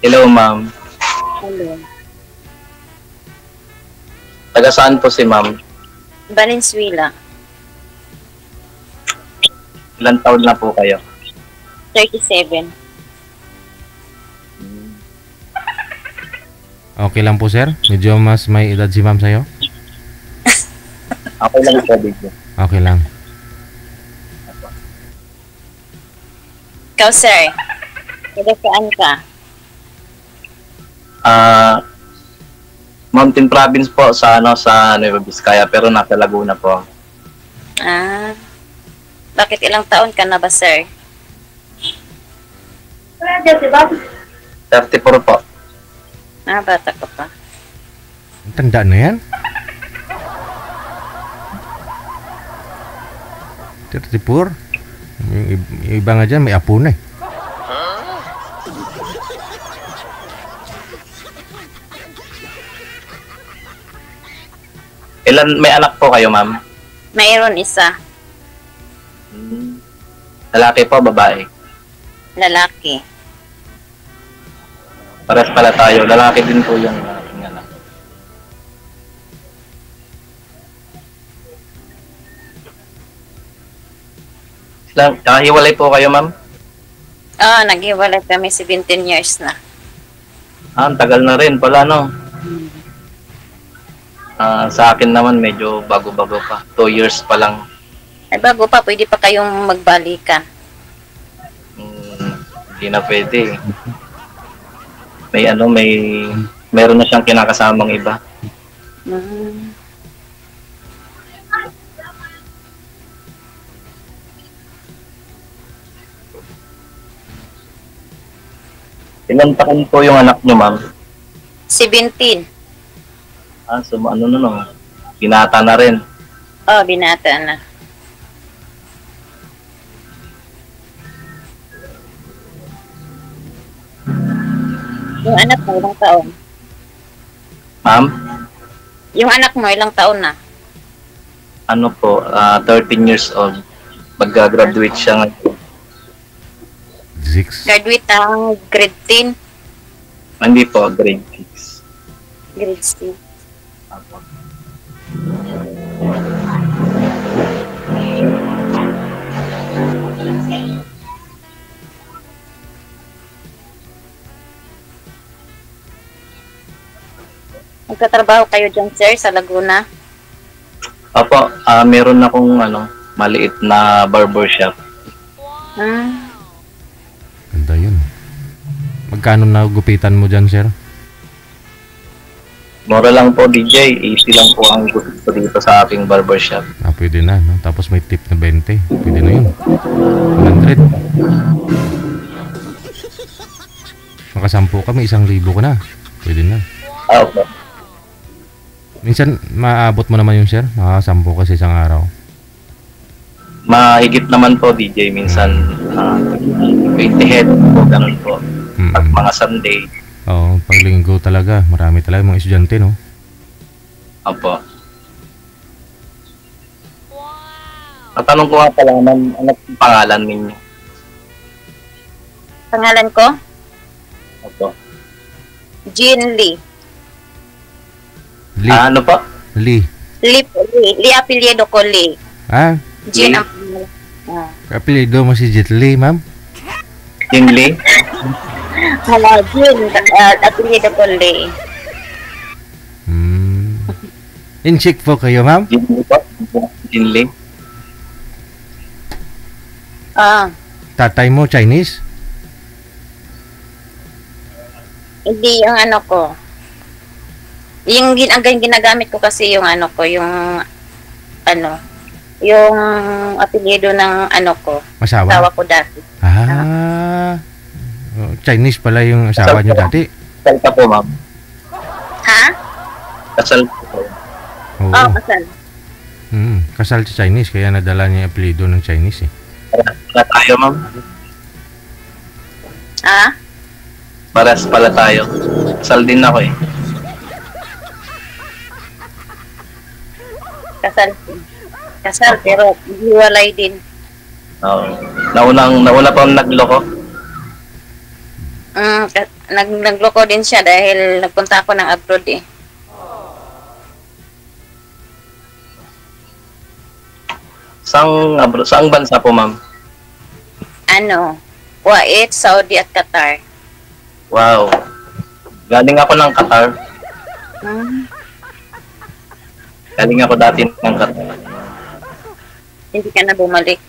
Hello, ma'am. Hello. Taga saan po si ma'am? Valenzuela, Ilan taon na po kayo? 37. Okay lang po, sir? Medyo mas may edad si ma'am sa'yo? Okay lang po, video. Okay lang. Ikaw, sir. Taga saan ka? Mountain Province po sa Nueva Vizcaya, pero nasa Laguna po. Ah. Bakit ilang taon ka na ba, sir? 34 po. Ah, bata ka pa. Tanda na yan. 34. Yung iba nga dyan, may apo na eh. May anak po kayo, ma'am? Mayroon isa. Lalaki po, babae? Lalaki. Pares pala tayo. Lalaki din po yung aking anak. Hiwalay po kayo, ma'am? Ah, naghiwalay kami 17 years na. Ang tagal na rin pala, no? Sa akin naman, medyo bago-bago pa. 2 years pa lang. Ay, bago pa, pwede pa kayong magbalikan. Hindi na pwede. Meron na siyang kinakasamang iba. Mm. Ilan taon po yung anak niyo, ma'am? 17. So binata na rin. Oh, binata na. Yung anak mo, ilang taon? Ma'am? Yung anak mo, ilang taon na? 13 years old. Mag-graduate siya ngayon. 6. Graduate ang grade 10? Hindi po, grade 6. Grade 6. Magtatrabaho kayo dyan, sir, sa Laguna? Opo, meron akong maliit na barbershop. Hmm. Ganda yun. Magkano na gupitan mo dyan, sir? Mura lang po, DJ. Easy lang po ang gusto ko dito sa aking barbershop. Pwede na, no? Tapos may tip na 20. Pwede na yun. 100. Makasampu ka, may 1,000 ka na. Pwede na. Okay. Minsan, maabot mo naman yung sir? Makasampu ka sa isang araw. Mahigit naman po, DJ. Minsan, 20 head po, ganun po. Pag mga Sunday. Oo, pag linggo talaga. Marami talaga mga estudyante, no? Opo. Natanong ko nga pala, ano ang pangalan ninyo? Pangalan ko? Opo. Jean Lee. Lee. Ano po? Lee. Lee apelyido ko Lee. Ah? Jean Lee? ang pangalan. Apelido mo si Jet Lee, ma'am? Jin Lee? Jean, apelyido ko Lee. In-check po kayo, ma'am? Jin Lee po? Jin Lee? Tatay mo, Chinese? Hindi yung ano ko. Yung ginagamit ko kasi yung ano ko, yung apelyido ng ano ko. Masawa? Asawa ko dati. Chinese pala yung asawa niyo dati? Kasal ka po, ma'am. Ha? Kasal po. Oo. Oh, kasal. Kasal sa Chinese, kaya nadala niya yung apelyido ng Chinese eh. Paras tayo, ma'am. Ha? Paras pala tayo. Kasal din ako eh. Kasal, pero hiwalay din. Oo. Nauna pa akong nagloko. nagloko din siya dahil nagpunta ako ng abroad eh. Saang bansa po, ma'am? Ano, Kuwait, Saudi at Qatar. Wow. Galing ako ng Qatar. Hmm. Galing ako dati ng Qatar. Hindi ka na bumalik.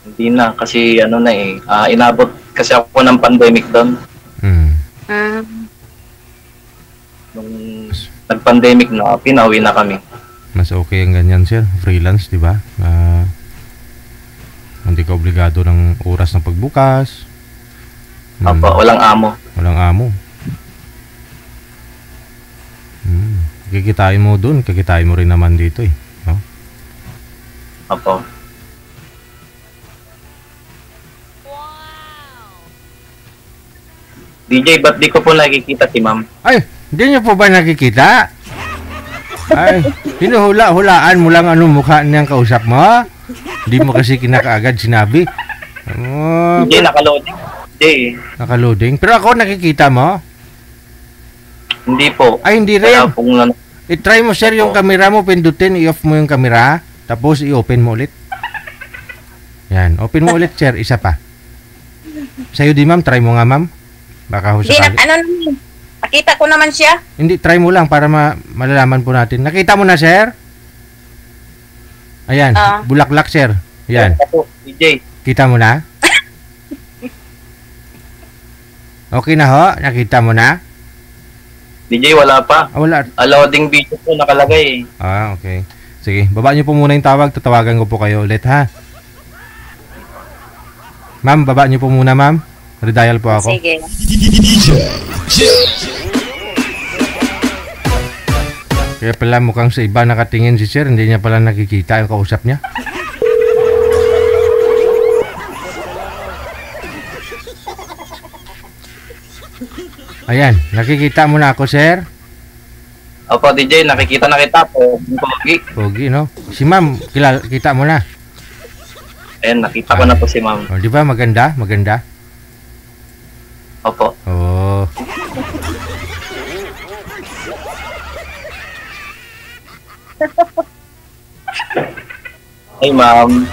Hindi na, kasi ano na eh. Inabot kasi ako ng pandemic doon. Hmm. Hmm. Nung nag-pandemic na, pinauwi na kami. Mas okay ang ganyan, sir. Freelance, di ba? Hindi ka obligado ng oras ng pagbukas. Opo, walang amo. Walang amo. Kikitain mo dun, kikitain mo rin naman dito eh. No? Opo. DJ, ba't di ko po nakikita si ma'am? Ay, hindi niyo po ba nakikita? Ay, hinuhula-hulaan mo lang anong mukha niyang kausap mo? Hindi mo kasi kinakaagad sinabi. DJ, nakaloading. DJ, Nakaloading. Pero ako nakikita mo? hindi po. Ay, hindi Kaya rin. pong I-try mo, sir, yung camera mo. Pindutin, i-off mo yung camera. Tapos, i-open mo ulit. Yan. Open mo ulit, sir. Isa pa. Sa'yo di, ma'am. Try mo nga, ma'am. Baka ho Hindi na, sakali. ano naman. Nakita ko naman siya. Hindi, try mo lang para malalaman po natin. Nakita mo na, sir? Ayan. Ah. Bulaklak, sir. Ayan. DJ, Kita mo na? Okay na ho? Nakita mo na? DJ, wala pa. Wala. Loading video po nakalagay eh. Okay. Sige, baba niyo po muna yung tawag. Tatawagan ko po kayo ulit, ha? Ma'am, baba niyo po muna, ma'am. Redial po ako. Sige. Kaya pala mukhang sa iba nakatingin si sir. Hindi niya pala nakikita yung kausap niya. Ayan, nakikita mo na ako, sir. Opo, DJ, nakikita na kita po. Pogi. Pogi, no? Si ma'am, kita mo na. Ayan, nakita ko na po si ma'am. O, di ba? Maganda? Maganda? Opo. Oh. Ay, ma'am.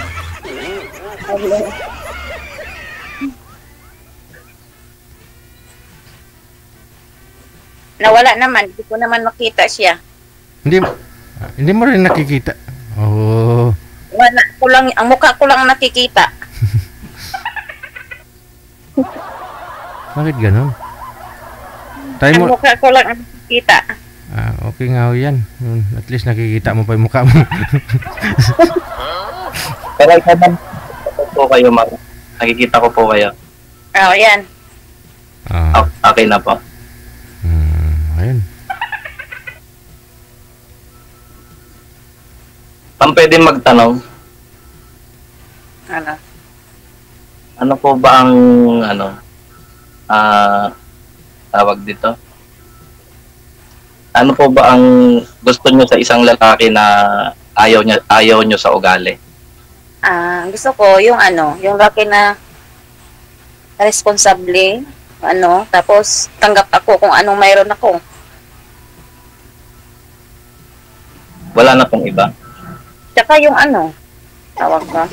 Nawala naman. Hindi ko naman makita siya. Hindi mo rin nakikita. Oh. Wala ko lang, ang mukha ko lang nakikita. Bakit ganun? Try Ang mo. mukha ko lang nakikita. Okay nga ho yan. At least nakikita mo pa yung mukha mo. Pero ikaw ma'am, po kayo ma'am. Nakikita ko po kayo. Oh, yan. Okay na po. Ayun. Ma'am, pwede magtanong. Ano? Ano po ba ang, tawag dito? Ano po ba ang gusto nyo sa isang lalaki na ayaw nyo sa ugali? Gusto ko yung yung laki na responsable, tapos tanggap ako kung anong mayroon ako. Wala na pong iba? Tsaka yung tawag ba?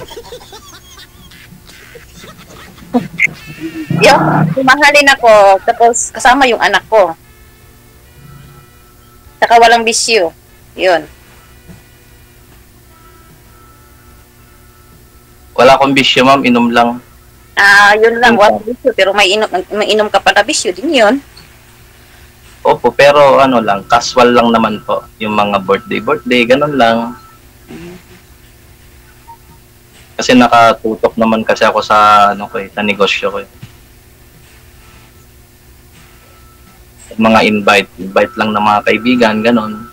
Yung mahalin ako, tapos kasama yung anak ko. Tsaka walang bisyo. Yun. Wala akong bisyo ma'am, inom lang. Yun lang, walang bisyo. Pero may inom ka pa na bisyo din yun. Opo, pero lang, casual lang naman po. Yung mga birthday, ganun lang. Kasi nakatutok naman kasi ako sa sa negosyo ko. Mga invite lang ng mga kaibigan, ganun.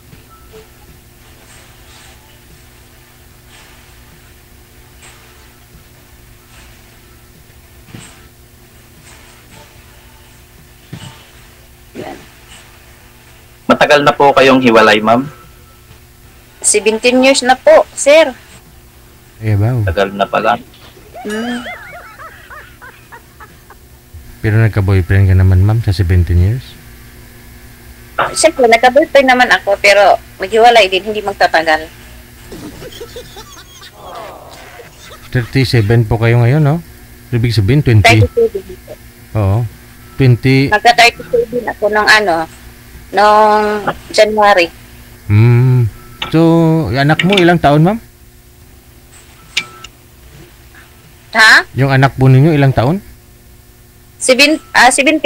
Matagal na po kayong hiwalay, ma'am? 17 years na po, sir. Eh, wow. Tagal na pala. Pero nagka-boyfriend ka naman, ma'am, sa 17 years? Siyempre, nagka-boyfriend naman ako, pero maghiwalay din, hindi magtatagal. 37 po kayo ngayon, no? Ibig sabihin, 20. 37. Oo. 20. Nagka-37 ako nung January. So, yung anak mo, ilang taon, ma'am? Ha? Yung anak po ninyo, ilang taon? 17. 17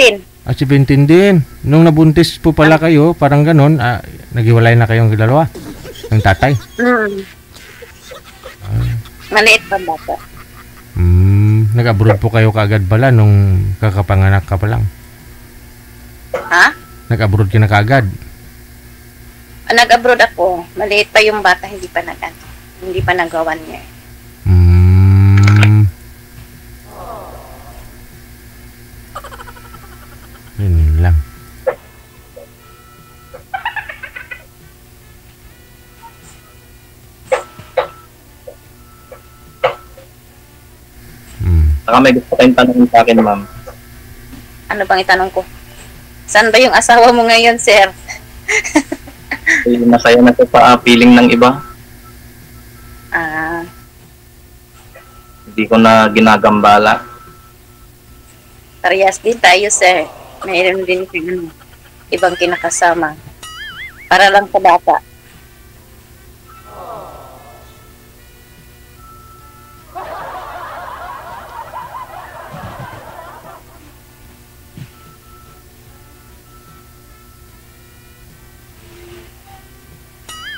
din. Nung nabuntis po pala kayo, parang ganon, naghiwalay na kayong dalawa ng tatay. Maliit pa bata. Nag-abroad po kayo kaagad pala nung kakapanganak ka pa lang. Ha? Nag-abroad ka na kaagad. Nag-abroad ako. Maliit pa yung bata, hindi pa nagawan niya. Yun lang. Saka may gusto kayong tanongin sa akin, ma'am. Ano bang itanong ko? Saan ba yung asawa mo ngayon, sir? Masaya na ito sa feeling ng iba. Hindi ko na ginagambala. Parehas din tayo, sir. Mayroon din yung ibang kinakasama. Para lang sa bata.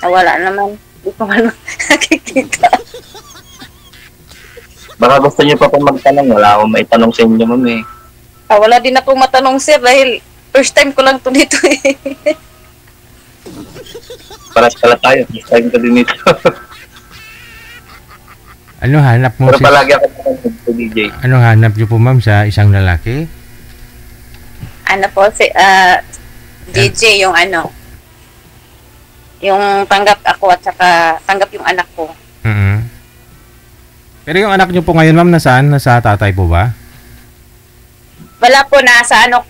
Wala naman. Hindi ko man nakikita. Baka gusto niyo pa po magtanong. Wala akong maitanong sa inyo, ma'am eh. Wala din ako matanong, sir, dahil first time ko lang to dito eh. Paras pala tayo. First time ko din ito. Ano hanap mo? Pero palagi ako sa DJ. Anong hanap niyo po, ma'am, sa isang lalaki? Ano po, DJ yung yung tanggap ako at saka tanggap yung anak ko. Pero yung anak niyo po ngayon, ma'am, nasaan? Nasa tatay po ba? Wala po, sa ano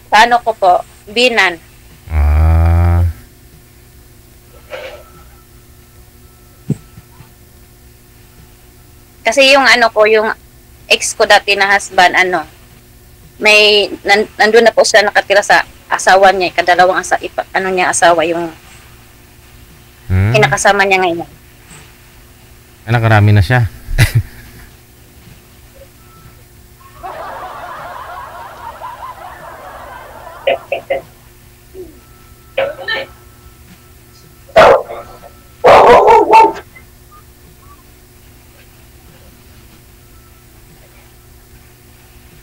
ko po, Binan. Kasi yung yung ex ko dati na husband, nandun na po siya nakatira sa asawa niya, kadalawang asawa, yung kinakasama niya ngayon. Nakarami na siya.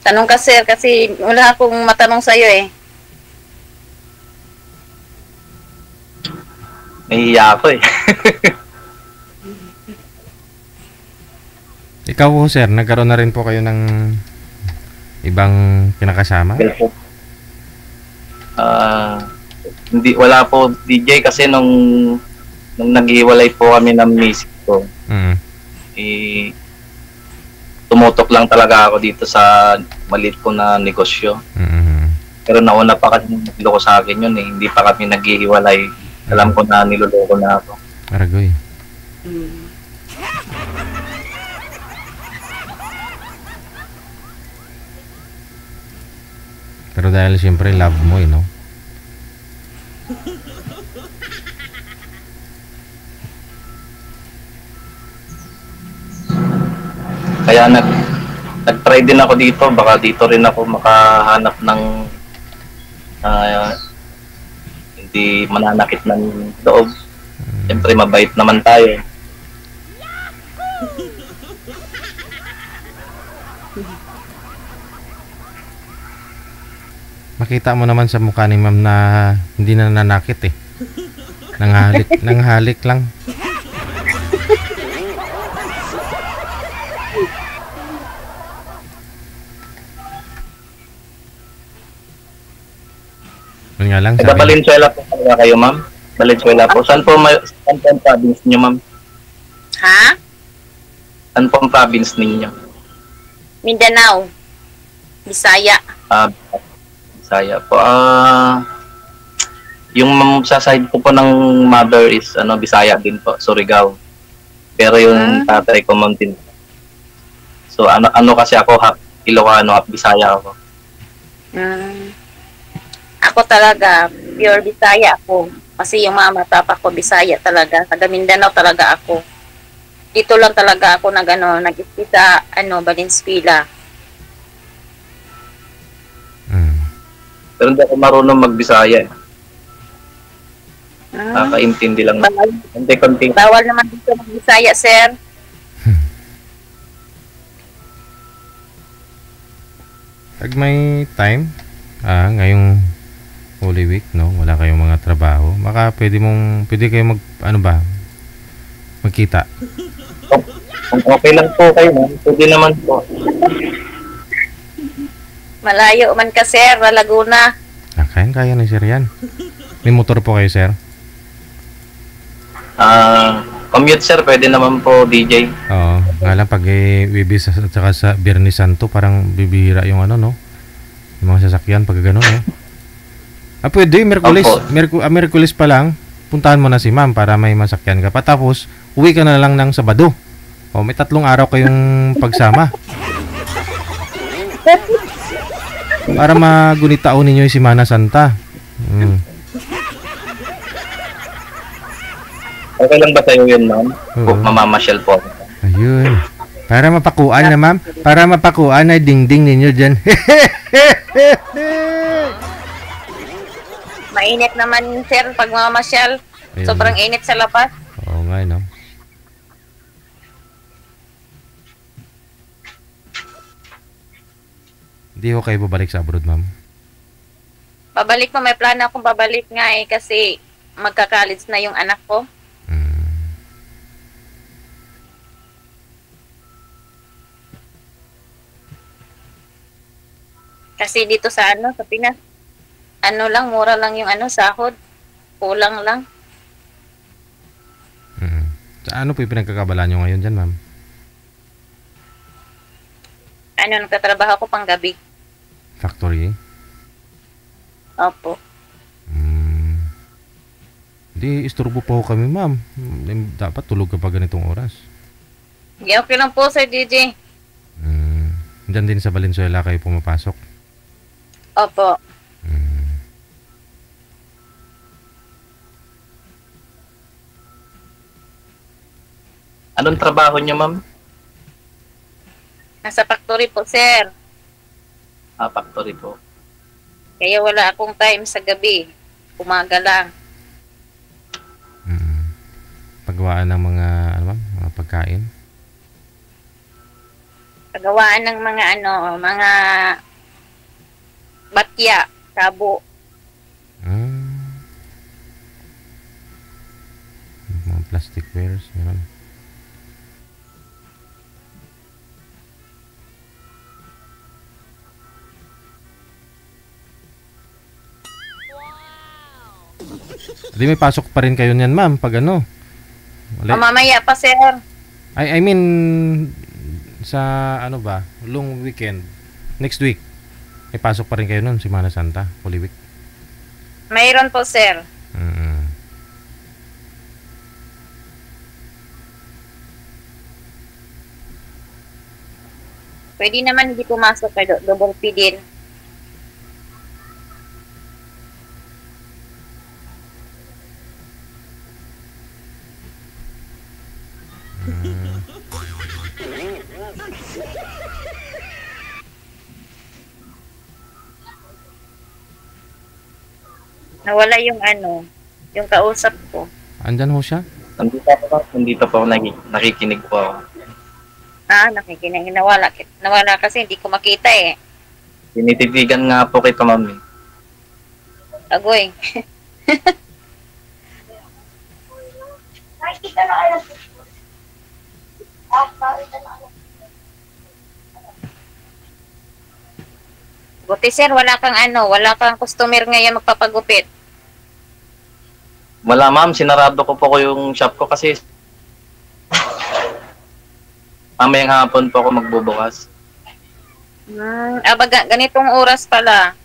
Tanong ka, sir, kasi wala akong matanong sa'yo eh. Nahihiya ako eh. Ikaw po, sir, nagkaroon na rin po kayo ng ibang kinakasama? Wala po DJ kasi nung naghiwalay po kami ng misis ko. Tumutok lang talaga ako dito sa maliit ko na negosyo. Pero nauna pa kasi niloko sa akin yun eh. Hindi pa kami naghihiwalay. Alam ko na niloloko na ako. Aragoy. Pero dahil siyempre love mo no? Kaya nag-try din ako dito. Baka dito rin ako makahanap ng hindi mananakit ng loob. Siyempre mabait naman tayo. Makita mo naman sa mukha ni ma'am na hindi na nanakit eh. Nanghalik lang. Yun nga lang. Taga Valenzuela po talaga kayo, ma'am? Valenzuela po. Saan po ang province niyo, ma'am? Ha? Saan po ang province ninyo? Mindanao. Bisaya. Ah, Bisaya po. Yung sa side ko po ng mother is Bisaya din po, Surigao. Pero yung tatay ko Mountain. So ano kasi ako Ilocano at Bisaya ako. Ako talaga, pure Bisaya ako. Kasi yung mama, papa ko, Bisaya talaga. Taga Mindanao talaga ako. Dito lang talaga ako nag-ispi sa Valenzuela. Pero hindi ako marunong mag-Bisaya. Nakakaintindi lang. Konti-konti. Bawal naman dito mag-Bisaya, sir. Pag may time, ngayong Holy Week, no? Wala kayong mga trabaho. Baka pwede kayo magkita. Kung okay lang po kayo, pwede naman po. Malayo man ka, sir, Laguna. Kaya ni sir yan. May motor po kayo, sir? Commute sir, pwede naman po DJ. Oo. Nga lang pag Wibis at saka sa Biyernes Santo, parang bibihira yung no? Yung mga sasakyan pag gano'n, no? Pwede, Merkulis pa lang, puntahan mo na si ma'am para may masakyan ka. Patapos, uwi ka na lang ng Sabado. May 3 araw kayong pagsama. Para magunitaon ninyo yung Semana Santa. Okay lang ba sa'yo yun, ma'am? Mamamasyal po. Ayun. Para mapakuan na, ma'am. Para mapakuan na dingding ninyo dyan. Mainit naman, sir, pag mamasyal. Sobrang init sa labas. Oo nga, no? Hindi ko kayo babalik sa abroad, ma'am. Pabalik mo, may plano akong babalik nga kasi magka-college na yung anak ko. Kasi dito sa Pinas, mura lang yung sahod. Kulang lang. Sa ano po yung pinagkakabalaan nyo ngayon dyan, ma'am? Nagtatrabaho ko pang gabi. Factory? Opo. Hindi, isturbo po kami, ma'am. Dapat tulog ka pa ganitong oras. Okay lang po, Sir DJ. Diyan din sa Valenzuela kayo pumapasok? Opo. Anong trabaho niyo, ma'am? Nasa factory po, sir. Factory po. Kaya wala akong time sa gabi. Umaga lang. Paggawaan ng mga, mga pagkain? Paggawaan ng mga mga batya, sabo. Mga plastic wares, gano'n. Hindi, may pasok pa rin kayo niyan, ma'am, pag Mamaya pa, sir. I mean, sa long weekend, next week, may pasok pa rin kayo nun, Semana Santa, Holy Week. Mayroon po, sir. Pwede naman hindi pumasok kayo, double P din. Nawala yung yung kausap ko. Andyan ho siya? Nandito po nakikinig po ako. Nakikinig. Nawala kasi hindi ko makita eh. Tinititigan nga po kita, ma'am. Agoy. Nakikita na alam. Buti sir, wala kang customer ngayon magpapagupit. Wala, ma'am, sinarado ko po yung shop ko kasi mamayang hapon po ako magbubukas. Ganitong oras pala.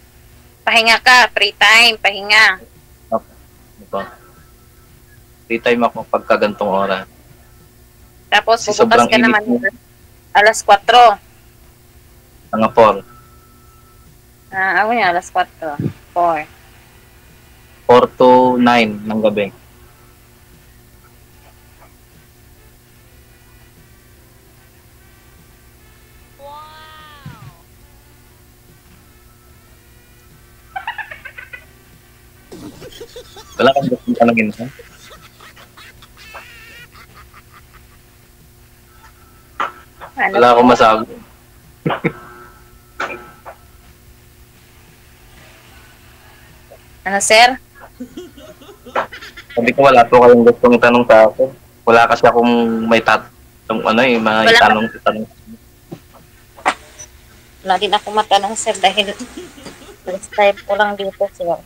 Pahinga ka, free time, pahinga. Ito. Free time ako pagka gantong oras. Tapos Kasi bubukas sobrang ka naman init. alas 4. Mga 4. Ako niya, alas 4. 4. 4 to 9 ng gabi. Wala kang gusto tanongin mo? Wala akong masabi. Ano, sir? Sabi ko wala po kayong gustong itanong sa akin. Wala kasi akong may may tanong. Wala din ako matanong, sir, dahil first time ko lang dito, sir.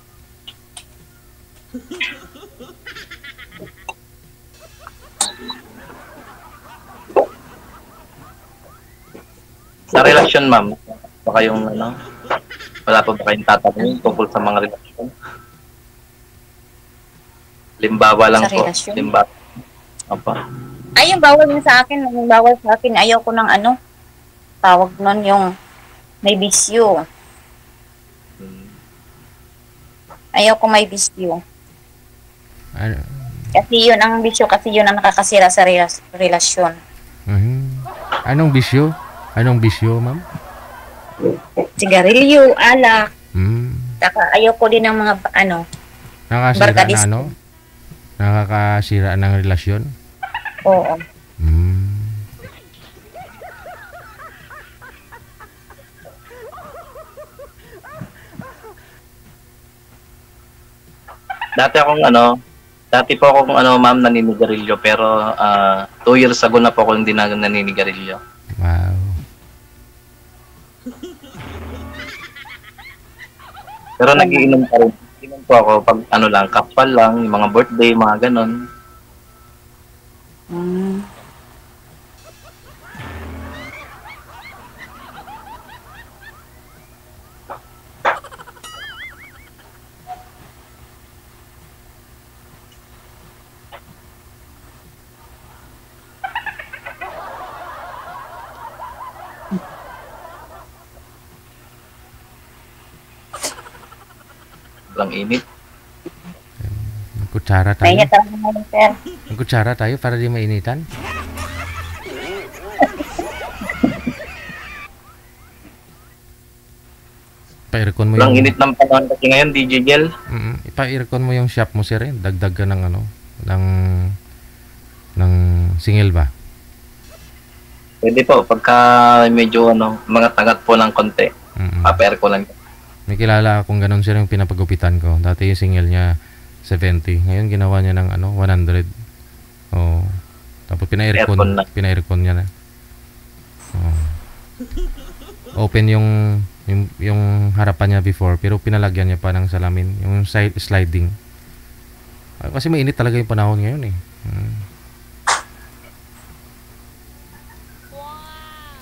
Sa relasyon, ma'am, baka yung wala pa ba kayong tatanungin tungkol sa mga relasyon? Limbawa lang Sa po. relasyon? Limbawa. Apa. Ay, yung bawal niya sa akin, yung bawal sa akin, ayaw ko ng tawag nun yung may bisyo. Ayaw ko may bisyo. Ano? Kasi yun ang bisyo, kasi yun ang nakakasira sa relasyon. Anong bisyo? Anong bisyo, ma'am? Sigarilyo, alak. Saka ayaw ko din ng mga Nakakasira barkadis. na Nakakasira ng relasyon? Oo. Dati po akong ma'am naninigarilyo pero 2 years ago na po ako hindi na naninigarilyo. Wow. Pero nagiinom pa rin. Inom po ako pag kapal lang, yung mga birthday, mga ganon. Sobrang init. Magkutsara tayo. Mainit ako ngayon, sir. Magkutsara tayo para di mainitan. Pa-aircon mo Sobrang yung... init ng panahon kasi ngayon, DJ Gel. Pa-aircon mo yung shop mo, sir. Dagdag ka ng ng singil ba? Pwede po, pagka medyo mga tagat po ng konti, pa-air ko lang. May kilala akong ganun, sir, yung pinapagupitan ko. Dati yung singil niya 70. Ngayon ginawa niya ng 100. Oh. Tapos pina-aircon niya na. Oh. Open yung harapan niya before, pero pinalagyan niya pa ng salamin, yung sliding. Kasi mainit talaga yung panahon ngayon eh.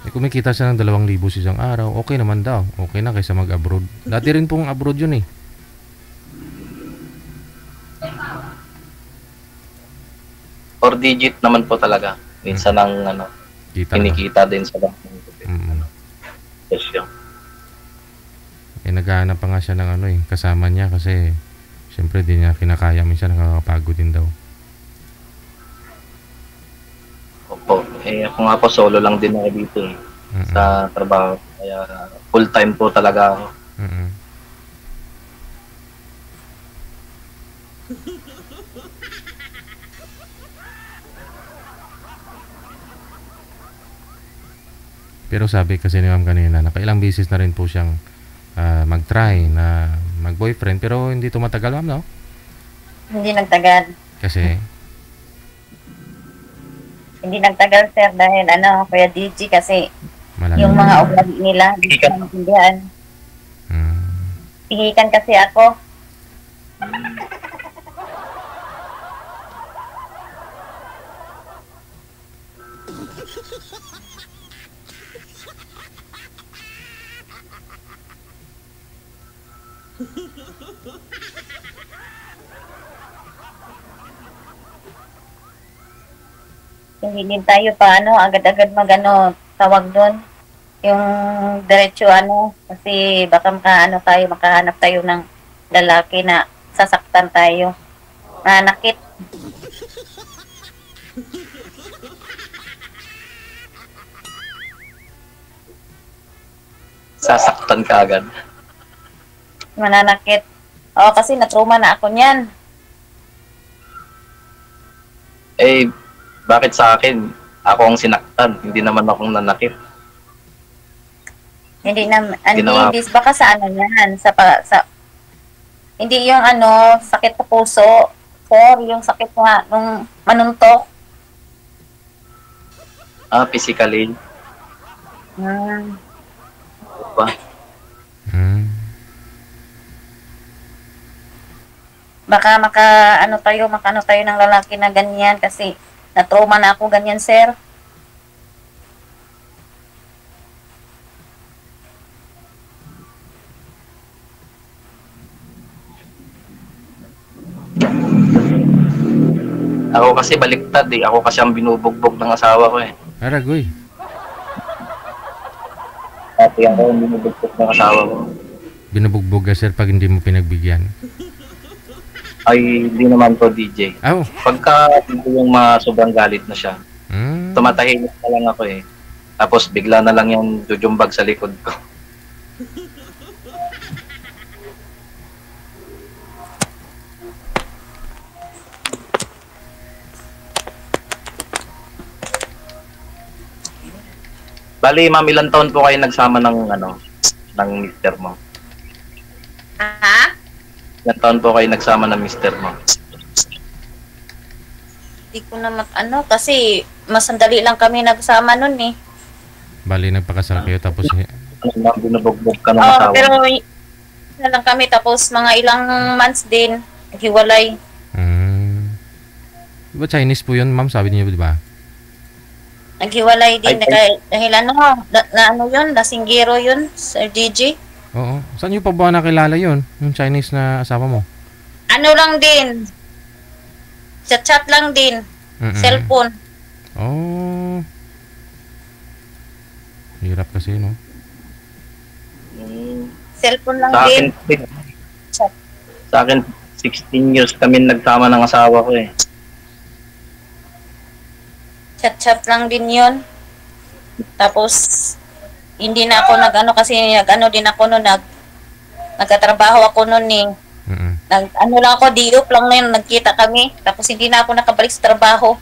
Kumikita siya ng 2,000 sa isang araw. Okay naman daw. Okay na kaysa mag-abroad. Dati rin pong abroad yun eh. Or digit naman po talaga. Minsan ang kinikita din sa bank. Yes, yun. Naghahanap pa nga siya ng kasama niya kasi siyempre di niya kinakaya, minsan nakakapagod din daw. Opo. Ako nga po solo lang din ako dito sa trabaho. Kaya full time po talaga ako. Pero sabi kasi ni ma'am kanina, nakailang beses na rin po siyang mag-try na mag-boyfriend, pero hindi tumatagal, ma'am, no? Hindi nagtagal. Kasi? Hindi nagtagal, sir, dahil Kuya DJ, kasi Malalim. yung mga ugali nila, hindi ko maintindihan. Pihikan kasi ako. Hindi din tayo pa agad-agad magano tawag doon. Yung diretso kasi baka makahanap tayo ng lalaki na sasaktan tayo. Nanakit. Sasaktan ka agad. Mananakit. Oo, kasi na-trauma na ako niyan. Eh, bakit sa akin? Ako ang sinaktan, hindi naman akong nanakit. Hindi, baka sa yan, hindi yung sakit sa puso, sir, yung sakit nga, nung manuntok. Physically. Ba? Baka makaano tayo ng lalaki na ganyan kasi na-trauma na ako ganyan, sir. Ako kasi baliktad eh. Ako kasi ang binubugbog ng asawa ko eh. Aragoy. Pati ako ang binubugbog ng asawa ko. Binubugbog ka, sir, pag hindi mo pinagbigyan. Ay, hindi naman to DJ. Oh. Pagka yung sobrang galit na siya, tumatahimik na lang ako eh. Tapos bigla na lang yung jujumbag sa likod ko. Bali, ma'am, ilang taon po kayo nagsama ng mister mo? Ha? Ilang taon po kayo nagsama ng mister mo? Hindi ko na kasi masandali lang kami nagsama nun eh. Bali, nagpakasal kayo tapos... Binubugbog ka ng asawa? Pero na lang kami tapos mga ilang months din naghiwalay. Diba Chinese po yun, ma'am? Sabi niyo, di ba? Naghiwalay din dahil yun, lasinggero yun, Sir DJ. Oo. Saan niyo pa ba nakilala yun? Yung Chinese na asawa mo? Lang din. Chat lang din. Cellphone. Oh. Hirap kasi, no? Cellphone lang sa din. Sa akin, 16 years kami nagsama ng asawa ko eh. Chat lang din yun. Tapos, hindi na ako kasi din ako noon, nagkatrabaho ako noon eh. Lang ako, diop lang na yun, nagkita kami. Tapos hindi na ako nakabalik sa trabaho.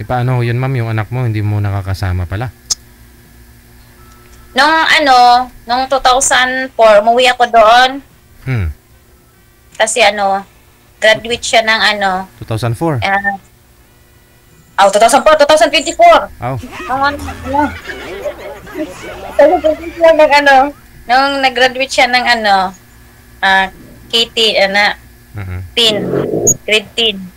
Paano yun, ma'am? Yung anak mo, hindi mo nakakasama pala? Nung 2004, umuwi ako doon. Kasi graduate siya ng 2004? 2024. Oh. Nung nag-graduate siya ng KT, grade 10.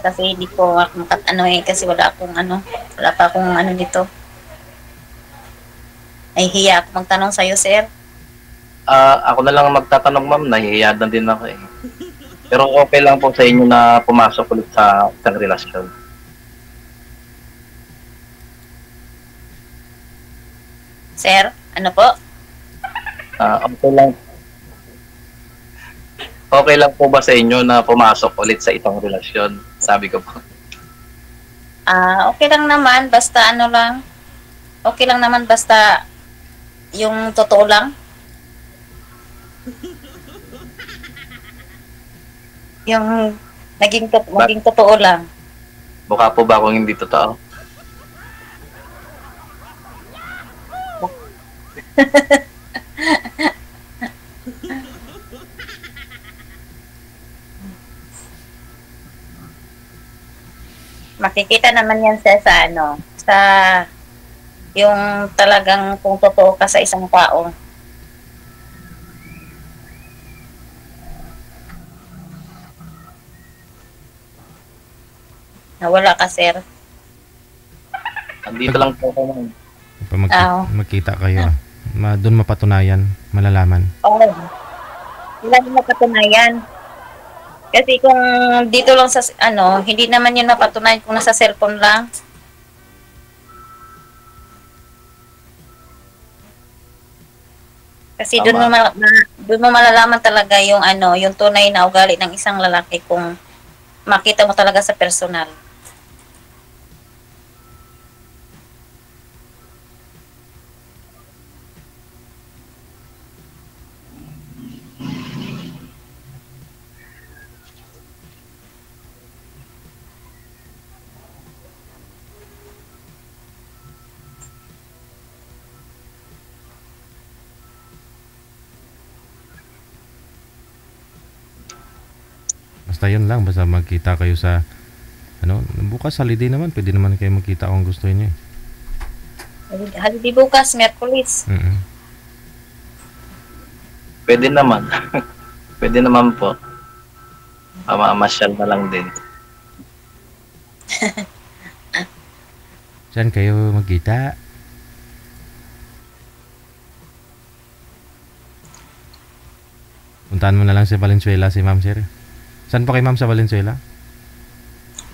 Kasi hindi ko kasi wala pa akong dito. Ay hiya ako magtanong sa'yo, sir. Ako na lang magtatanong, ma'am. Nahihiya na din ako eh. Pero okay lang po sa inyo na pumasok ulit sa isang relasyon. Sir, ano po? Okay lang. Okay lang po ba sa inyo na pumasok ulit sa itong relasyon? Sabi ko po. Okay lang naman, basta ano lang. Okay lang naman, basta yung totoo lang. Yung maging totoo lang. Mukha po ba akong hindi totoo? Makikita naman yan sa ano, sa yung talagang kung totoo ka sa isang tao. Nawala ka, sir. Andito lang po ako, ma'am. Pa magkita kayo. Doon mapatunayan, malalaman. Oo. Wala na mapatunayan. Kasi kung dito lang sa ano, hindi naman yun mapatunayan kung nasa cellphone lang. Kasi doon mo malalaman talaga yung ano, yung tunay na ugali ng isang lalaki kung makita mo talaga sa personal. Basta yun lang, basta magkita kayo sa ano, bukas holiday naman, pwede naman kayo magkita kung gusto niyo. Holiday bukas, Merkulis. Pwede naman. Pwede naman po. Masyal na lang din. Saan kayo magkita? Puntahan mo na lang sa Valenzuela si Ma'am, sir. Saan pa kay Ma'am sa Valenzuela?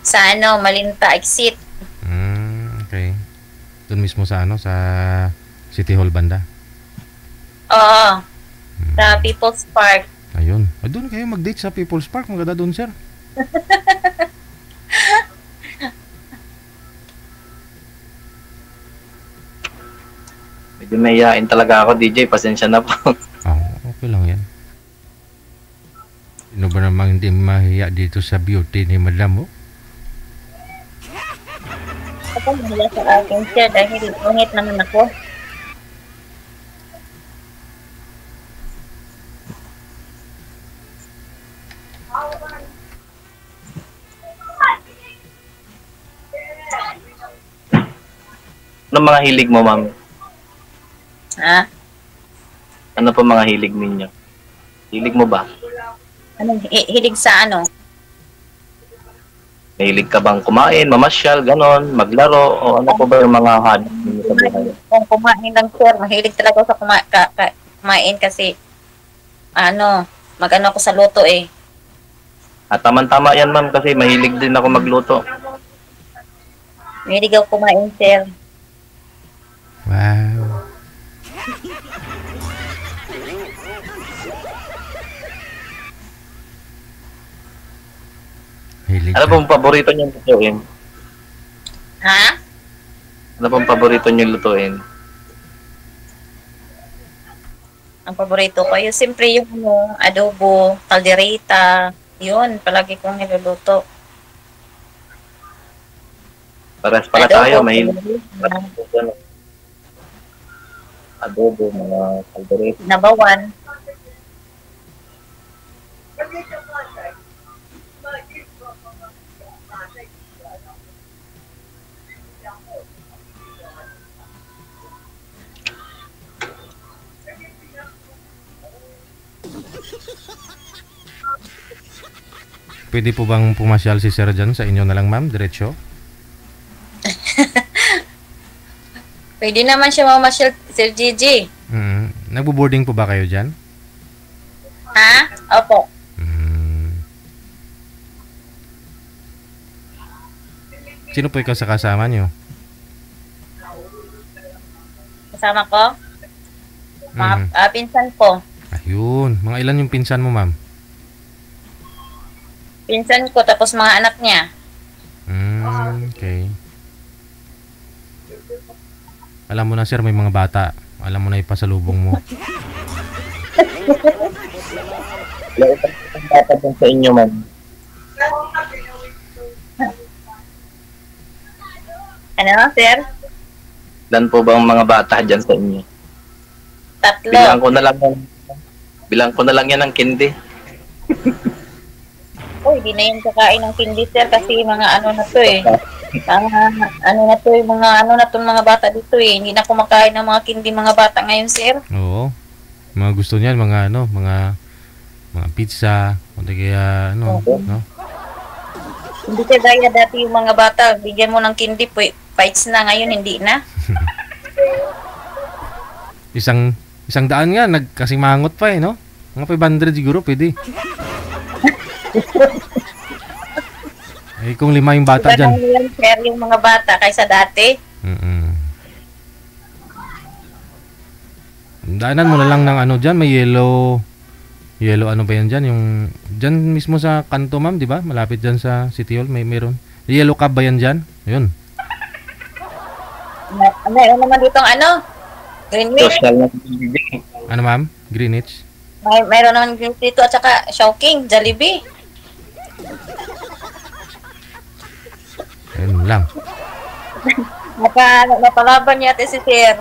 Sa ano, Malinta Exit. Okay. Doon mismo sa ano, sa City Hall banda. Oo. Sa People's Park. Ayun. Doon kayo mag-date sa People's Park. Maganda doon, sir. Medyo mayayain talaga ako, DJ. Pasensya na po. Okay lang yan. Sino ba namang hindi mahiya dito sa beauty ni Madam mo? Kapag mula sa akin, sir, dahil ungit naman ako. Ano mga hilig mo, ma'am? Ha? Ano pa mga hilig ninyo? Hilig mo ba? Anong hilig sa ano? Mahilig ka bang kumain, mamasyal, ganon, maglaro, o ano pa ba yung mga hobby ninyo sa buhay? Kung kumain lang, sir, mahilig talaga ako sa kumain kasi ano, mag-ano ako sa luto eh. At tama yan, ma'am, kasi mahilig din ako magluto. Mahilig ako kumain, sir. Wow. Hilig Ano pong paborito niyong lutuin? Ha? Ano pong paborito niyong lutuin? Ang paborito ko, yung siyempre yung ano, adobo, caldereta, yun, palagi kong niluluto. Pares pala tayo, mahilig. Adobo, mga kaldereta. Nabawan. Pwede po bang pumasyal si Sir dyan sa inyo na lang, ma'am? Diretso? Pwede naman siya mamasyal, Sir Gigi. Nagbo-boarding po ba kayo dyan? Ha? Opo. Sino po ikaw sa kasama nyo? Kasama ko? Mga pinsan ko. Ayun. Mga ilan yung pinsan mo, ma'am? Pinsan ko, tapos mga anak niya. Okay. Alam mo na sir, may mga bata. Alam mo na ipasalubong mo. Wala itong bata dyan sa inyo, ma'am. Ano, sir? Ilan po ba ang mga bata dyan sa inyo? 3. Bilang ko na lang yan ng kindi. Uy, di na yung kakain ng candy, sir, kasi mga ano na to eh. Ano na to, mga ano na to mga bata dito eh. Hindi na kumakain ng mga candy mga bata ngayon, sir. Oo. Mga gusto niyan, mga ano, mga pizza, o di kaya ano, no? Hindi ka gaya dati yung mga bata, bigyan mo ng candy, fights na ngayon, hindi na. Isang daan nga, nagkasimangot pa eh, no? Mga 500 siguro, pwede. Eh, kung 5 yung bata dyan. Iba na yan, sir, yung mga bata kaysa dati. Daanan mo na lang ng ano dyan, may yellow ano ba yan dyan? Yung, dyan mismo sa kanto ma'am, di ba? Malapit dyan sa City Hall, meron. Yellow cab ba yan dyan? Ayun. Meron naman ditong ano? Greenwich. Social na TV. Ano ma'am? Greenwich? Mayroon naman dito at saka Showking, Jollibee. Ayun lang. Napalaban niya ate si sir.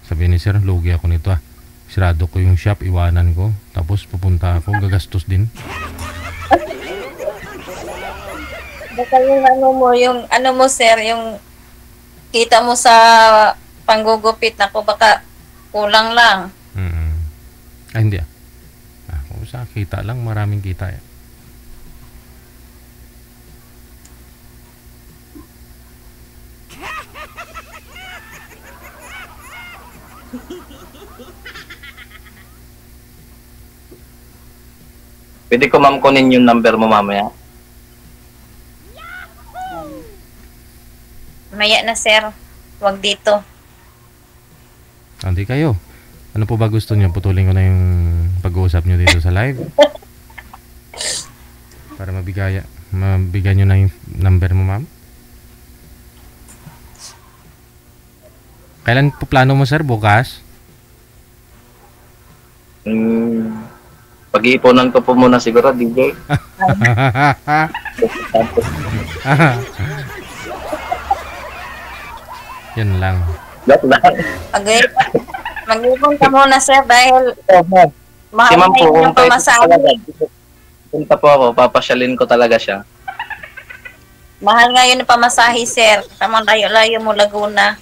Sabi ni sir, lugi ako nito ah. Sirado ko yung shop, iwanan ko. Tapos pupunta ako, gagastos din. Baka yung ano mo sir, yung kita mo sa panggugupit na ko baka kulang lang. Ay hindi ah. Kung sa kita lang, maraming kita eh. Pwede ko ma'am kunin yung number mo mamaya. Maya na sir, wag dito. Hindi kayo. Ano po ba gusto niyo? Putulin ko na yung pag-uusap niyo dito sa live. Para mabigyan niyo na yung number mo, ma'am. Kailan po plano mo, sir? Bukas? Pag-iipunan ko po muna siguro, DJ. Yan lang. Joke lang. Mag-ipon ka muna sir dahil mahal Ma'am na po, yung kung pamasahe. punta po ako, papasyalin ko talaga siya. Mahal ngayon yung pamasahe sir. Tamang layo-layo mo Laguna.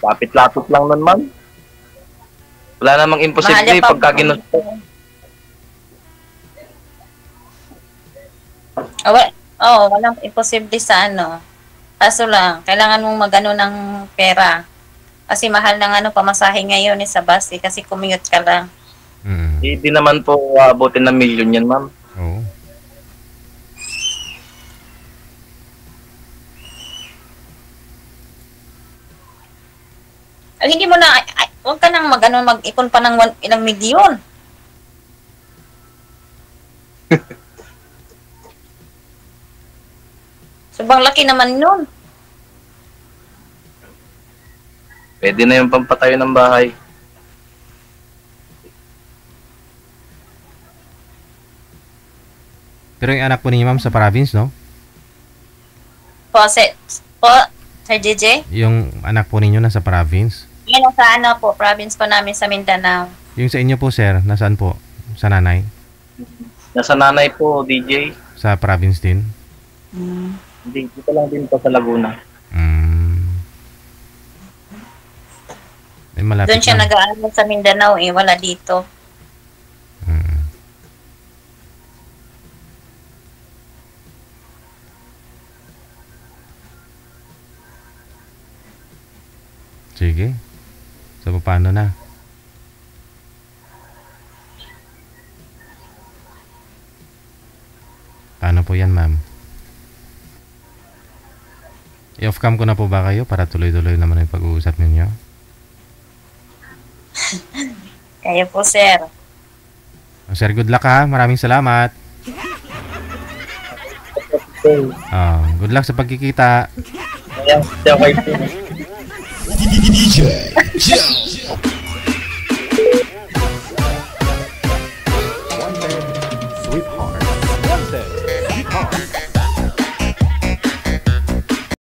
Lapit-lapit lang nun, ma'am. Wala namang imposible pagka ginusto. Walang imposible sa ano. Kaso lang, kailangan mong magano ng pera. Kasi mahal ng pamasahe ngayon sa bus kasi commute ka lang. Hindi naman po abutin ng milyon yan, ma'am. Oo. Hindi mo na, huwag ka nang mag-ipon pa ng ilang milyon. Sobrang laki naman nun. Pwede na yung pampatayo ng bahay. Pero yung anak po ninyo, ma'am, sa province, no? Sir JJ? Yung anak po ninyo nasa province? Yan ang sa province po namin sa Mindanao. Yung sa inyo po, sir, nasaan po? Sa nanay? Nasa nanay po, DJ. Sa province din? Hindi, dito lang din po sa Laguna. Malapit doon siya nag-aaral sa Mindanao wala dito. Sige. So, paano na? Paano po yan, ma'am? I-off cam ko na po ba kayo para tuloy-tuloy naman yung pag-uusap ninyo? Kaya po, sir. Sir, good luck ha. Maraming salamat. Good luck sa pagkikita. Ayan, DJ Joe.